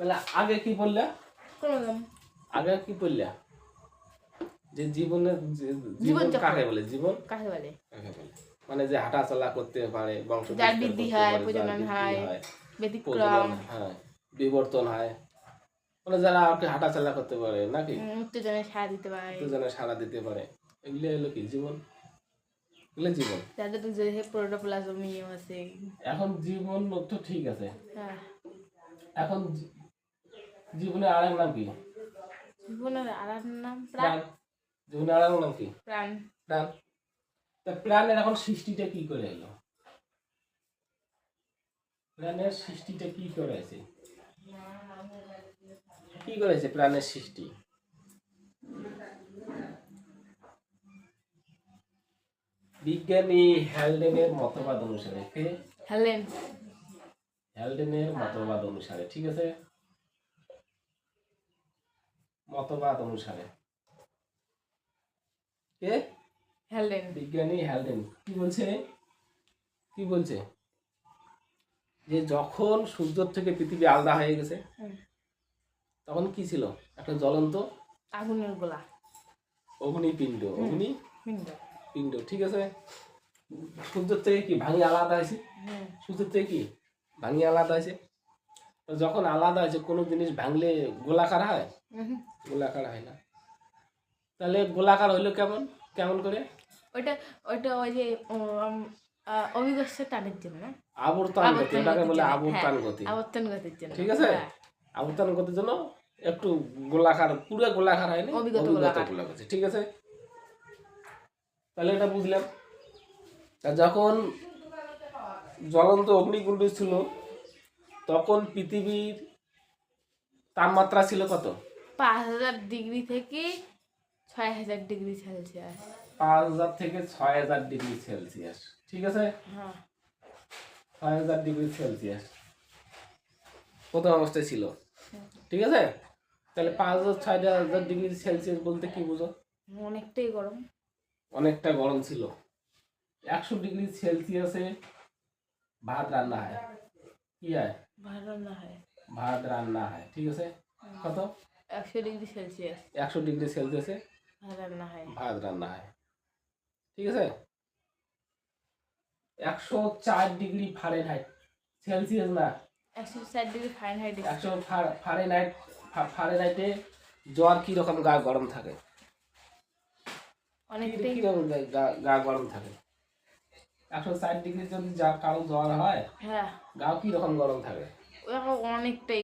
তাহলে আগে কি বললা? করলাম আগে কি বললা যে জীবনের জীবন কাকে বলে? জীবন কাকে বলে? কাকে বলে মানে যে হাঁটা চলা করতে পারে, বংশ যার বিস্তার বৃদ্ধি করতে হয়, পারে, যার প্রজনন বৃদ্ধি হয়, হয়, ব্যতিক্রম, প্রজনন হয়, বিবর্তন হয়, মানে যারা আর কি হাঁটা চলা করতে পারে নাকি উত্তেজনায় সাড়া দিতে পারে, উত্তেজনায় সাড়া দিতে পারে, এগুলো হলো কি জীবন? এগুলো জীবন। যাদের তো যে প্রোটোপ্লাজমিও আছে। এখন জীবন তো ঠিক আছে, হ্যাঁ, এখন জীবনের আরেক নাম কি? জীবনের আরেক নাম প্রাণ। জীবনের আরেক নাম কি? প্রাণ। প্রাণ। তা প্রাণের এখন সৃষ্টিটা কি করে এলো? প্রাণের সৃষ্টিটা কি করে আছে? কি করেছে প্রাণের সৃষ্টি? বিজ্ঞানী হ্যালডেনের মতবাদ অনুসারে, কে? হ্যালডেনের মতবাদ অনুসারে, ঠিক আছে, মতবাদ অনুসারে কে? হ্যালডেন। বিজ্ঞানী হ্যালডেন কি বলছে? কি বলছে যে যখন সূর্য থেকে পৃথিবী আলাদা হয়ে গেছে তখন কি ছিল? একটা জ্বলন্ত আগুনের গোলা, অগ্নিপিণ্ড। পিণ্ড। পিণ্ড, ঠিক আছে। সূর্যের থেকে কি ভাঙি আলাদা হয়েছে? সূর্যের থেকে কি ভাঙি আলাদা হয়েছে? তো যখন আলাদা হয়েছে কোনো জিনিস ভাঙলে গোলাকার হয়? গোলাকার হয় না। তাহলে গোলাকার হইলো কেমন? কেমন করে? ওইটা ওইটা ওই যে অভিগস্য টানের জন্য, আবর্তন গতি, ওটাকে বলে আবর্তন গতি। আবর্তন গতির জন্য, ঠিক আছে, আবর্তন গতির জন্য একটু গোলাকার, পুরো গোলাকার হয়নি, অভিগত গোলাকার, ঠিক আছে। তাহলে এটা বুঝলাম। যখন জ্বলন্ত অগ্নিকুণ্ড ছিল তখন পৃথিবীর তাপমাত্রা ছিল কত? 5000 ডিগ্রি থেকে 6000 ডিগ্রি সেলসিয়াস। 5000 থেকে 6000 ডিগ্রি সেলসিয়াস, ঠিক আছে। 6000 ডিগ্রি সেলসিয়াস প্রথম অবস্থায় ছিল, ঠিক আছে। তাহলে 5000-6000 ডিগ্রি সেলসিয়াস বলতে কি বুঝো? অনেকটাই গরম। অনেকটা গরম ছিল। 100 ডিগ্রি সেলসিয়াসে ভাত রান্না হয়। কি হয়? ভাত রান্না হয়। ভাত রান্না হয়, ঠিক আছে। কত? 100 ডিগ্রি সেলসিয়াস। 100 ডিগ্রি সেলসিয়াসে ভাত রান্না হয়। ভাত রান্না হয়, ঠিক আছে। 104 ডিগ্রি ফারেনহাইট, সেলসিয়াস না, 160 ডিগ্রি ফারেনহাইট। 100 ফারেনহাইট। ফারেনহাইটে জ্বর কি রকম গা গরম থাকে? অনেকটাই কি রকম গা গরম থাকে? 160 ডিগ্রি যদি কারো জ্বর হয়, হ্যাঁ, গা কি রকম গরম থাকে? অনেকটাই